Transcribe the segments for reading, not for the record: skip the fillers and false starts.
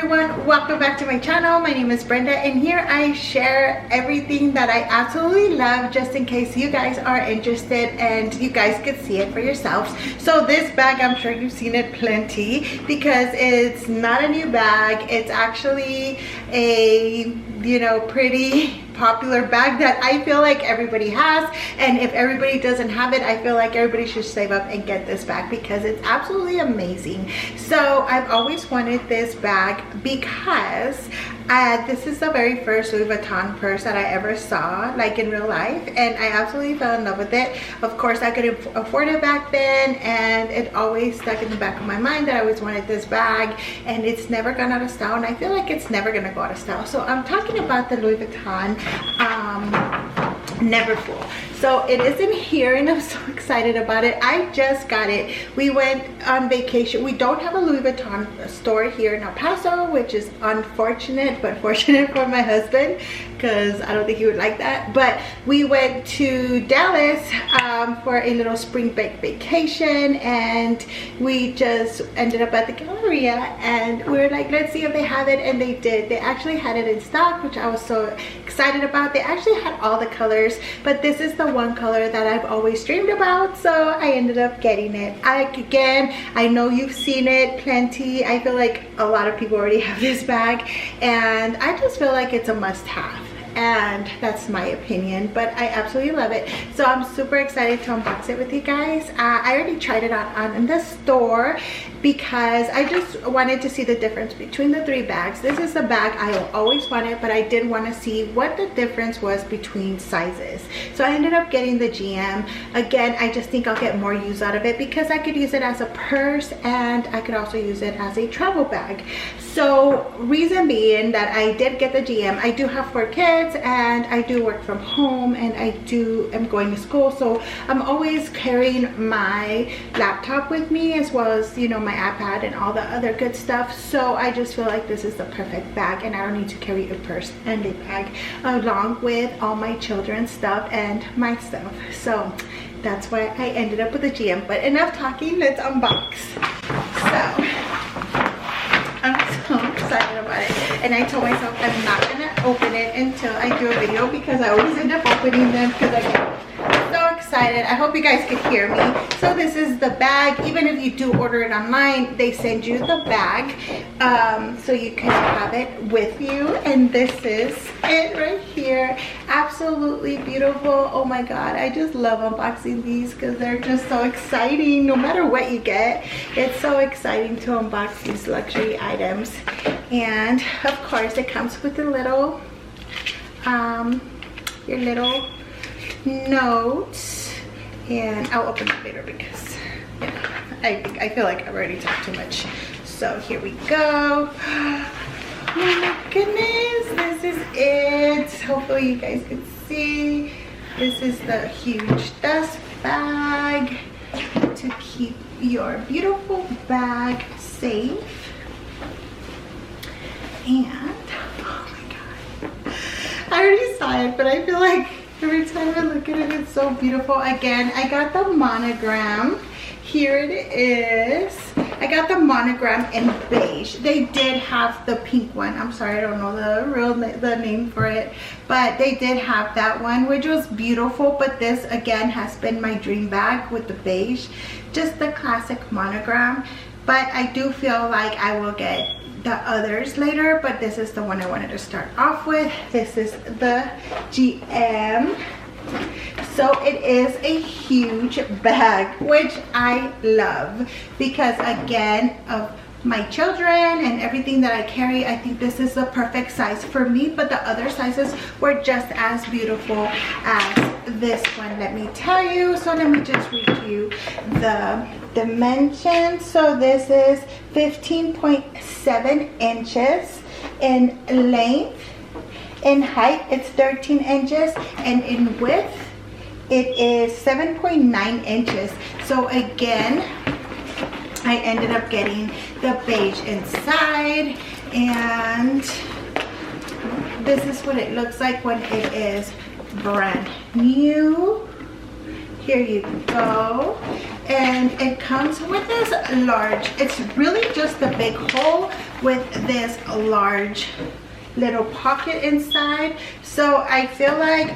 everyone, welcome back to my channel. My name is Brenda and here I share everything that I absolutely love, just in case you guys are interested and you guys could see it for yourselves. So this bag, I'm sure you've seen it plenty because it's not a new bag. It's actually a, you know, pretty popular bag that I feel like everybody has, and if everybody doesn't have it, I feel like everybody should save up and get this bag because it's absolutely amazing. So I've always wanted this bag because this is the very first Louis Vuitton purse that I ever saw, like in real life, and I absolutely fell in love with it. Of course, I couldn't afford it back then, and it always stuck in the back of my mind that I always wanted this bag, and it's never gone out of style, and I feel like it's never gonna go out of style. So I'm talking about the Louis Vuitton Neverfull. So it is in here and I'm so excited about it. I just got it. We went on vacation. We don't have a Louis Vuitton store here in El Paso, which is unfortunate, but fortunate for my husband because I don't think he would like that. But we went to Dallas for a little spring break vacation, and we just ended up at the Galleria and we were like, let's see if they have it, and they did. They actually had it in stock, which I was so excited about. They actually had all the colors, but this is the one color that I've always dreamed about, so I ended up getting it. Again, I know you've seen it plenty. I feel like a lot of people already have this bag, and I just feel like it's a must-have, and that's my opinion, but I absolutely love it. So I'm super excited to unbox it with you guys. I already tried it on in the store because I just wanted to see the difference between the three bags. This is the bag I always wanted, but I did want to see what the difference was between sizes. So I ended up getting the GM. Again, I just think I'll get more use out of it because I could use it as a purse and I could also use it as a travel bag. So reason being that I did get the GM, I do have 4 kids and I do work from home and I am going to school, so I'm always carrying my laptop with me as well as, you know, my iPad and all the other good stuff. So I just feel like this is the perfect bag and I don't need to carry a purse and a bag along with all my children's stuff and my stuff. So that's why I ended up with the GM. But enough talking, let's unbox. So I'm so excited about it, and I told myself I'm not gonna open it until I do a video because I always end up opening them because I get so excited. I hope you guys could hear me. So this is the bag. Even if you do order it online, they send you the bag so you can have it with you, and this is it right here. Absolutely beautiful. Oh my god, I just love unboxing these because they're just so exciting. No matter what you get, it's so exciting to unbox these luxury items. And of course it comes with a little your little notes, and I'll open it later because, you know, I feel like I've already talked too much. So here we go. Oh my goodness, this is it. Hopefully you guys can see. This is the huge dust bag to keep your beautiful bag safe. And oh my god, I already saw it, but I feel like every time I look at it, it's so beautiful. Again, I got the monogram. Here it is. I got the monogram in beige. They did have the pink one. I'm sorry, I don't know the name for it, but they did have that one, which was beautiful. But this again has been my dream bag with the beige, just the classic monogram. But I do feel like I will get the others later, but this is the one I wanted to start off with. This is the GM. So it is a huge bag, which I love because again of my children and everything that I carry, I think this is the perfect size for me. But the other sizes were just as beautiful as this one, let me tell you. So let me just read to you the dimensions. So this is 15.7 inches in length. In height it's 13 inches, and in width it is 7.9 inches. So again, I ended up getting the beige inside, and this is what it looks like when it is brand new. Here you go. and it comes with this large, it's really just a big hole with this large little pocket inside. So I feel like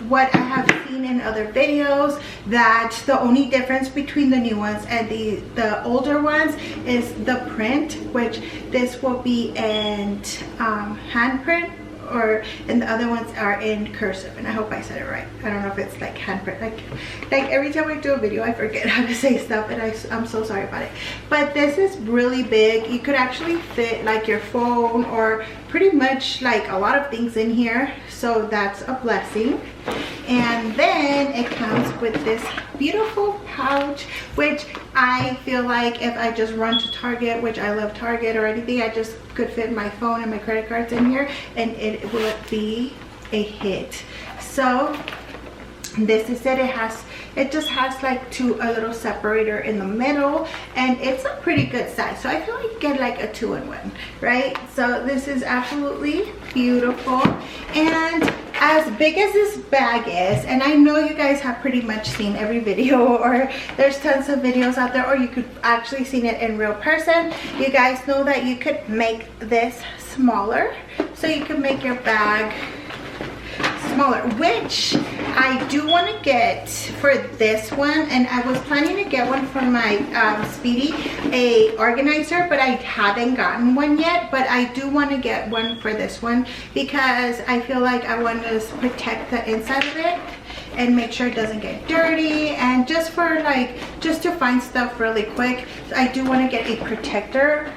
what I have seen in other videos, that the only difference between the new ones and the older ones is the print, which this will be in handprint, and the other ones are in cursive, and I hope I said it right. I don't know if it's like handprint, like every time I do a video I forget how to say stuff, and I'm so sorry about it. But this is really big. You could actually fit like your phone or pretty much like a lot of things in here, so that's a blessing. And then it comes with this beautiful pouch, which I feel like if I just run to Target, which I love Target, or anything, I just could fit my phone and my credit cards in here and it will be a hit. So this is it. It just has like a little separator in the middle, and it's a pretty good size. So I feel like you get like a 2-in-1, right? So this is absolutely beautiful. And as big as this bag is, and I know you guys have pretty much seen every video, or there's tons of videos out there, or you could actually seen it in real person, you guys know that you could make this smaller. So you could make your bag smaller, which I do want to get for this one, and I was planning to get one for my Speedy, a organizer, but I haven't gotten one yet. But I do want to get one for this one because I feel like I want to protect the inside of it and make sure it doesn't get dirty, and just to find stuff really quick. I do want to get a protector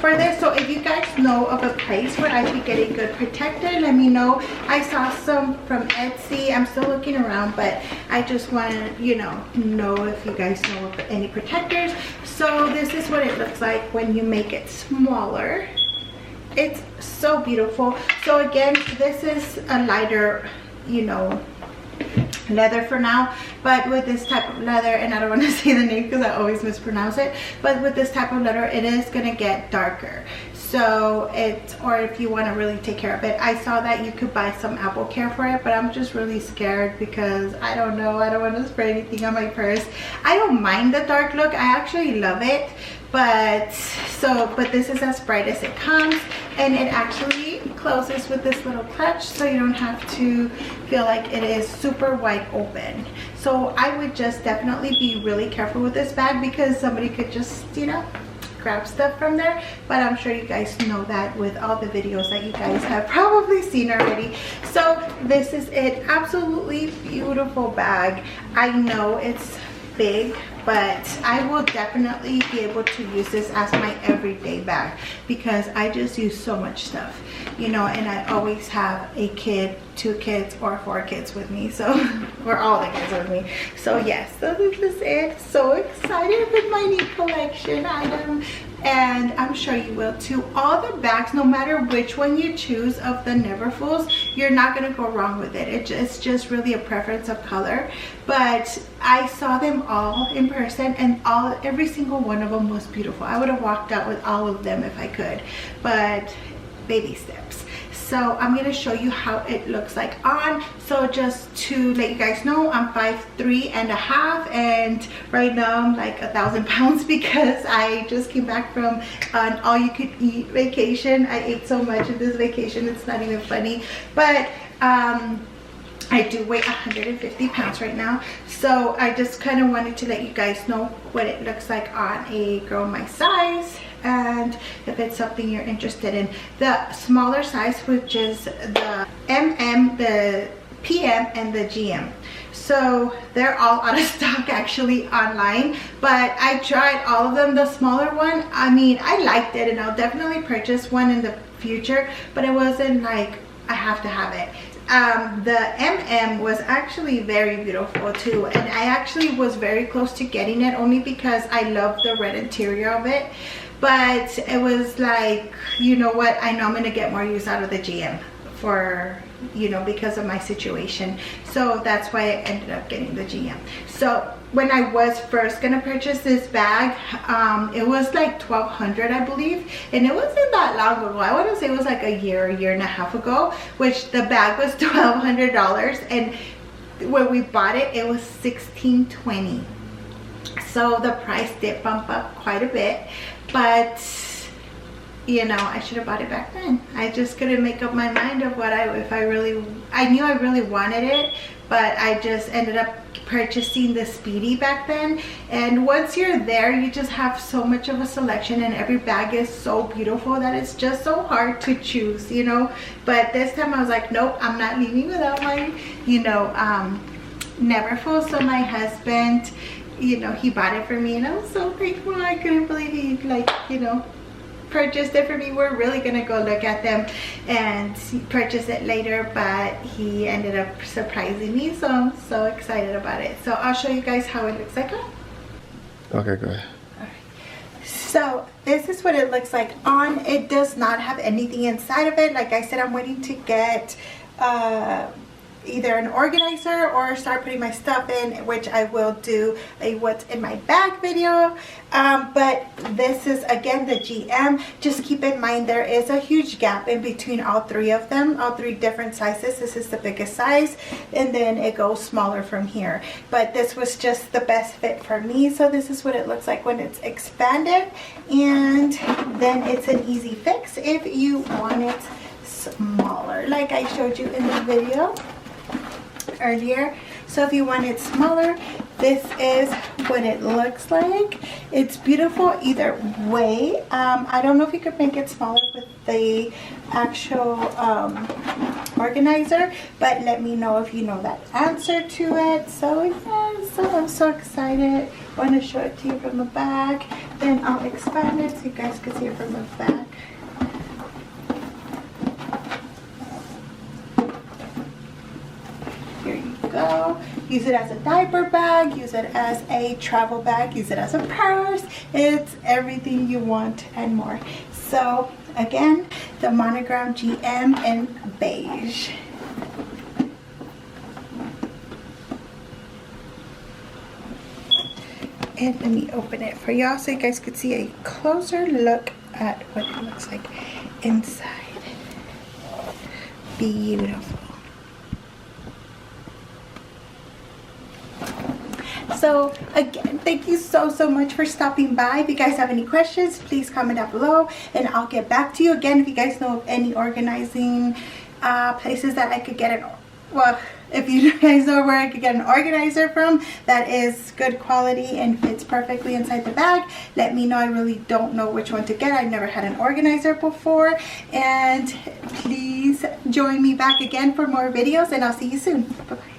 for this. So if you guys know of a place where I could get a good protector, let me know. I saw some from Etsy. I'm still looking around, but I just want to know if you guys know of any protectors. So this is what it looks like when you make it smaller. It's so beautiful. So again, this is a lighter leather for now, but with this type of leather, and I don't want to say the name because I always mispronounce it, but with this type of leather it is going to get darker. So or if you want to really take care of it, I saw that you could buy some Apple Care for it, but I'm just really scared because I don't know, I don't want to spray anything on my purse. I don't mind the dark look, I actually love it, but this is as bright as it comes, and it actually closes with this little clutch, so you don't have to feel like it is super wide open. So I would just definitely be really careful with this bag because somebody could just grab stuff from there, but I'm sure you guys know that with all the videos that you guys have probably seen already. So this is it. Absolutely beautiful bag. I know it's big, but I will definitely be able to use this as my everyday bag because I just use so much stuff, and I always have a kid, 2 kids, or 4 kids with me, so or all the kids with me. So yes, so this is it. So excited with my new collection item, and I'm sure you will too. All the bags, no matter which one you choose of the Neverfulls, you're not going to go wrong with it. It's just really a preference of color. But I saw them all in person, and every single one of them was beautiful. I would have walked out with all of them if I could, but baby steps. So I'm going to show you how it looks like on. So just to let you guys know, I'm 5'3.5", and right now I'm like 1,000 pounds because I just came back from an all-you-could-eat vacation. I ate so much in this vacation, it's not even funny. But I do weigh 150 pounds right now, so I just kind of wanted to let you guys know what it looks like on a girl my size, and if it's something you're interested in. The smaller size, which is the MM, the PM, and the GM. So they're all out of stock actually online, but I tried all of them. The smaller one, I mean, I liked it, and I'll definitely purchase one in the future, but it wasn't like I have to have it. The MM was actually very beautiful too, and I actually was very close to getting it only because I love the red interior of it. But it was like, you know what, I know I'm going to get more use out of the GM for, because of my situation. So that's why I ended up getting the GM. So when I was first going to purchase this bag, it was like $1,200, I believe. And it wasn't that long ago. I want to say it was like a year and a half ago, which the bag was $1,200. And when we bought it, it was $1,620. So the price did bump up quite a bit, but you know, I should have bought it back then. I just couldn't make up my mind of what I knew I really wanted it, but I just ended up purchasing the Speedy back then. And once you're there, you just have so much of a selection, and every bag is so beautiful that it's just so hard to choose, you know. But this time I was like, nope, I'm not leaving without my, you know, Neverfull. So my husband, you know, he bought it for me, and I was so thankful. I couldn't believe he, like, you know, purchased it for me. We're really gonna go look at them and purchase it later, but he ended up surprising me, so I'm so excited about it. So I'll show you guys how it looks like. Okay, go ahead. So this is what it looks like on. It does not have anything inside of it. Like I said, I'm waiting to get either an organizer or start putting my stuff in, which I will do a what's in my bag video. But this is again the GM. Just keep in mind there is a huge gap in between all three of them, all three different sizes. This is the biggest size, and then it goes smaller from here, but this was just the best fit for me. So this is what it looks like when it's expanded, and then it's an easy fix if you want it smaller, like I showed you in the video earlier. So if you want it smaller, this is what it looks like. It's beautiful either way. I don't know if you could make it smaller with the actual organizer, but let me know if you know that answer to it. So yeah, so I'm so excited. I want to show it to you from the back, then I'll expand it so you guys can see it from the back. Go. Use it as a diaper bag, use it as a travel bag, use it as a purse. It's everything you want and more. So again, the monogram GM in beige. And let me open it for y'all so you guys could see a closer look at what it looks like inside. Beautiful. So again, thank you so much for stopping by. If you guys have any questions, please comment down below and I'll get back to you. Again, if you guys know of any organizing places that I could get it, well, if you guys know where I could get an organizer from that is good quality and fits perfectly inside the bag, let me know. I really don't know which one to get. I've never had an organizer before. And please join me back again for more videos, and I'll see you soon. Bye-bye.